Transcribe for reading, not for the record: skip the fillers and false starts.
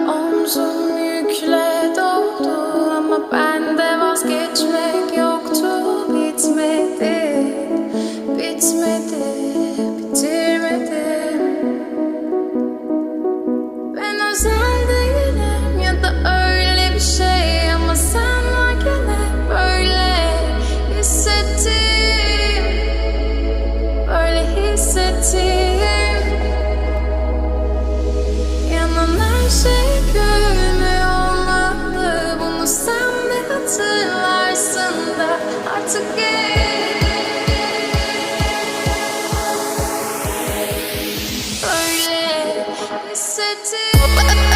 Omzum yükle doldu ama bende vazgeçmek yoktu. Bitmedi, bitmedi, bitirmedim. Ben özel değilim ya da öyle bir şey, ama sen varken hep böyle hissettim, böyle hissettim. Yanan her şey görünmüyor olmalı, bunu sen de hatırlarsın da artık böyle hissettim.